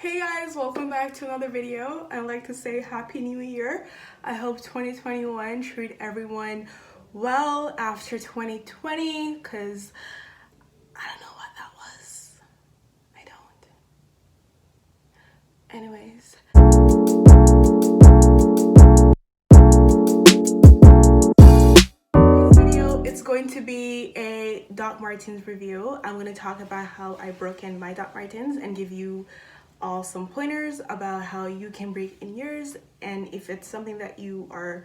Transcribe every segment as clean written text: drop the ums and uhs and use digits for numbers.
Hey guys, welcome back to another video. I'd like to say Happy New Year. I hope 2021 treat everyone well after 2020 because I don't know what that was. I don't. Anyways. This video, it's going to be a Doc Martens review. I'm going to talk about how I broke in my Doc Martens and give you all some pointers about how you can break in yours, and if it's something that you are,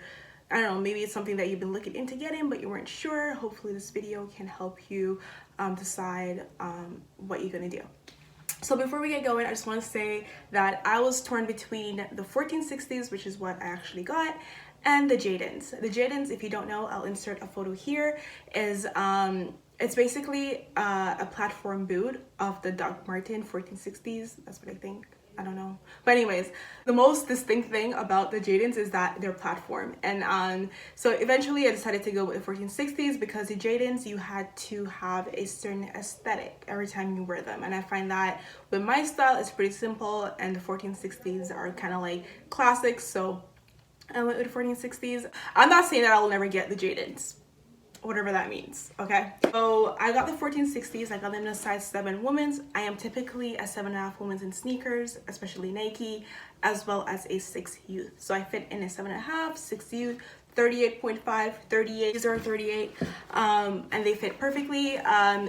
I don't know, maybe it's something that you've been looking into getting but you weren't sure. Hopefully this video can help you decide what you're gonna do. So before we get going, I just want to say that I was torn between the 1460s, which is what I actually got, and the 𝕤𝕠𝕝𝕝𝕝. The 𝕤𝕠𝕝𝕝𝕝, if you don't know, I'll insert a photo here, is it's basically a platform boot of the Doc Marten 1460s. That's what I think. I don't know. But anyways, the most distinct thing about the 𝕤𝕠𝕝𝕝𝕝 is that they're platform. And so eventually I decided to go with the 1460s because the 𝕤𝕠𝕝𝕝𝕝𝕝, you had to have a certain aesthetic every time you wear them. And I find that with my style, it's pretty simple, and the 1460s are kind of like classics. So I went with the 1460s. I'm not saying that I'll never get the 𝕤𝕠𝕝𝕝𝕝𝕝, whatever that means, okay? So I got the 1460s. I got them in a size 7 women's. I am typically a 7.5 women's in sneakers, especially Nike, as well as a 6 youth. So I fit in a 7.5, 6 youth, 38.5, 38. These are 38, and they fit perfectly.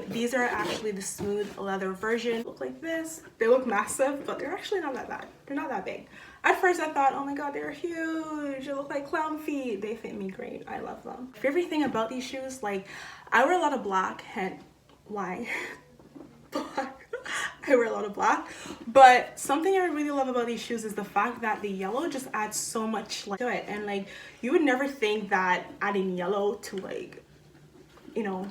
These are actually the smooth leather version. Look like this. They look massive, but they're actually not that bad. They're not that big. At first I thought, oh my god, they're huge. They look like clown feet. They fit me great. I love them. My favorite thing about these shoes, like, I wear a lot of black, and why? Black. I wear a lot of black, but something I really love about these shoes is the fact that the yellow just adds so much light to it. And like, you would never think that adding yellow to, like, you know,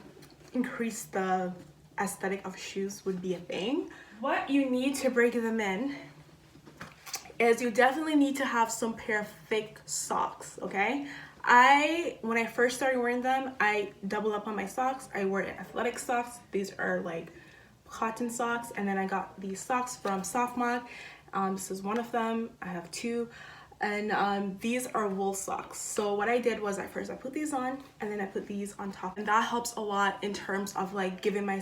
increase the aesthetic of shoes would be a thing. What you need to break them in is you definitely need to have some pair of thick socks, okay? When I first started wearing them, I double up on my socks. I wore athletic socks. These are like cotton socks, and then I got these socks from SoftMoc. This is one of them. I have two, and these are wool socks. So what I did was I put these on, and then I put these on top, and that helps a lot in terms of like giving my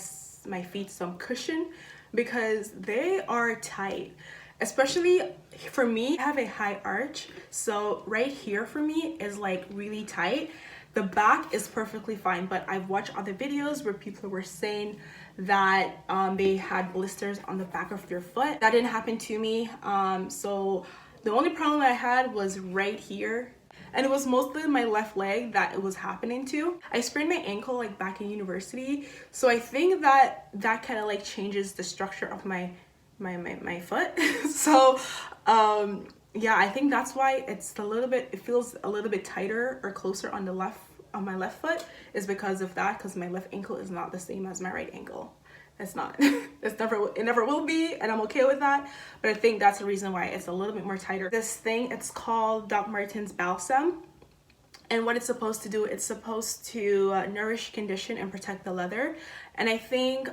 feet some cushion, because they are tight. Especially for me, I have a high arch, so right here for me is like really tight. The back is perfectly fine, but I've watched other videos where people were saying that they had blisters on the back of their foot. That didn't happen to me. So the only problem I had was right here, and it was mostly my left leg that it was happening to. I sprained my ankle like back in university, so I think that kind of like changes the structure of my foot. So yeah, I think that's why it feels a little bit tighter or closer on my left foot, is because of that, because my left ankle is not the same as my right ankle. It's not. It never will be, and I'm okay with that, but I think that's the reason why it's a little bit more tighter. This thing, it's called Doc Martens Balsam. And what it's supposed to do, it's supposed to nourish, condition, and protect the leather. And I think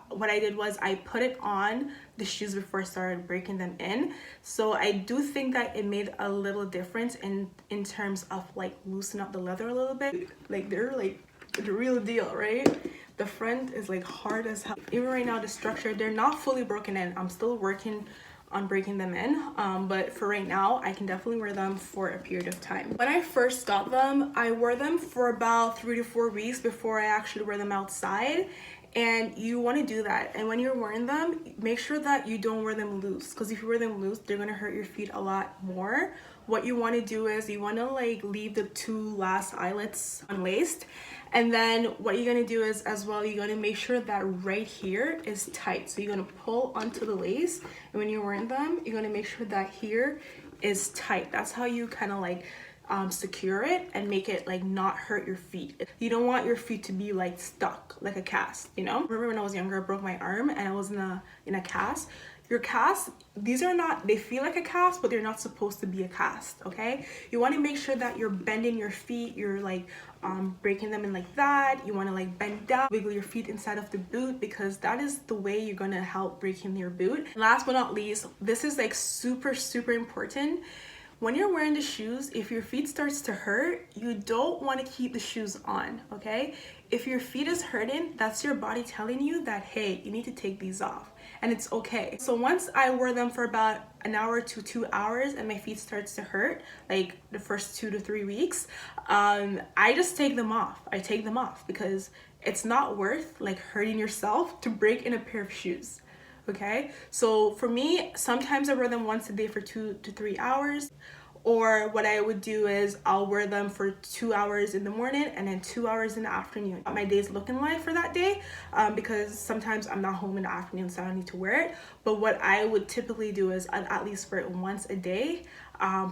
what I did was I put it on the shoes before I started breaking them in. So I do think that it made a little difference in terms of like loosen up the leather a little bit. Like, they're like the real deal, right? The front is like hard as hell. Even right now, the structure, they're not fully broken in. I'm still working on breaking them in, but for right now I can definitely wear them for a period of time. When I first got them, I wore them for about 3 to 4 weeks before I actually wear them outside, and you want to do that. And when you're wearing them, make sure that you don't wear them loose, because if you wear them loose, they're gonna hurt your feet a lot more. What you want to do is you want to like leave the 2 last eyelets unlaced, and then what you're gonna do is as well, you're gonna make sure that right here is tight. So you're gonna pull onto the lace, and when you're wearing them, you're gonna make sure that here is tight. That's how you kind of like secure it and make it like not hurt your feet. You don't want your feet to be like stuck like a cast, you know? I remember when I was younger, I broke my arm and I was in a cast. your cast, these are not, they feel like a cast, but they're not supposed to be a cast, okay? You want to make sure that you're bending your feet, you're like breaking them in like that. You want to like bend down, wiggle your feet inside of the boot, because that is the way you're going to help breaking your boot. Last but not least, this is like super important. When you're wearing the shoes, if your feet starts to hurt, you don't want to keep the shoes on, okay? If your feet is hurting, that's your body telling you that, hey, you need to take these off, and it's okay. So once I wore them for about an hour to 2 hours and my feet starts to hurt, like the first 2 to 3 weeks, I just take them off. I take them off because it's not worth like hurting yourself to break in a pair of shoes. Okay, so for me, sometimes I wear them once a day for 2 to 3 hours, or what I would do is I'll wear them for 2 hours in the morning and then 2 hours in the afternoon. What my day's looking like for that day, because sometimes I'm not home in the afternoon, so I don't need to wear it. But what I would typically do is I'd at least wear it once a day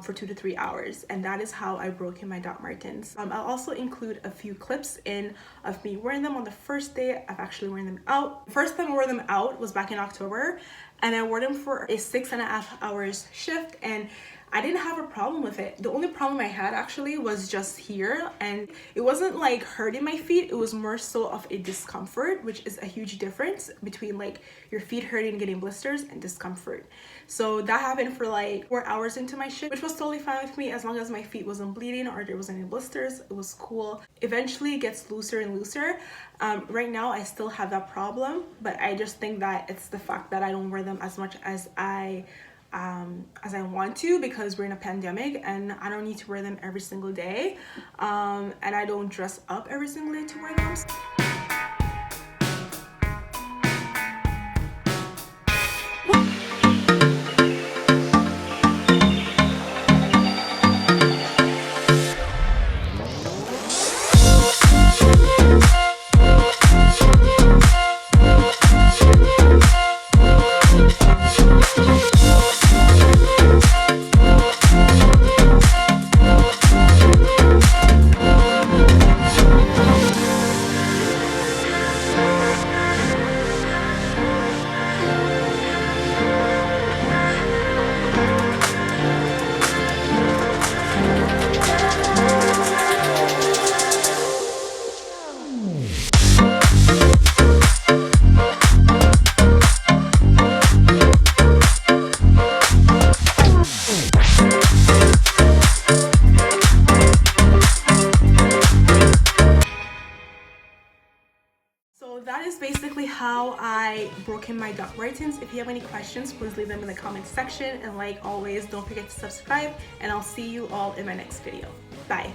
for 2 to 3 hours, and that is how I broke in my Doc Martens. I'll also include a few clips in of me wearing them on the first day of actually wearing them out. The first time I wore them out was back in October, and I wore them for a 6.5 hours shift, and I didn't have a problem with it. The only problem I had actually was just here, and it wasn't like hurting my feet, it was more so of a discomfort, which is a huge difference between like your feet hurting, getting blisters, and discomfort. So that happened for like 4 hours into my shift, which was totally fine with me as long as my feet wasn't bleeding or there wasn't any blisters. It was cool. Eventually it gets looser and looser. Right now I still have that problem, but I just think that it's the fact that I don't wear them as much as I want to, because we're in a pandemic and I don't need to wear them every single day, and I don't dress up every single day to wear them. So that is basically how I broke in my Doc Martens. If you have any questions, please leave them in the comment section, and like always, don't forget to subscribe, and I'll see you all in my next video. Bye.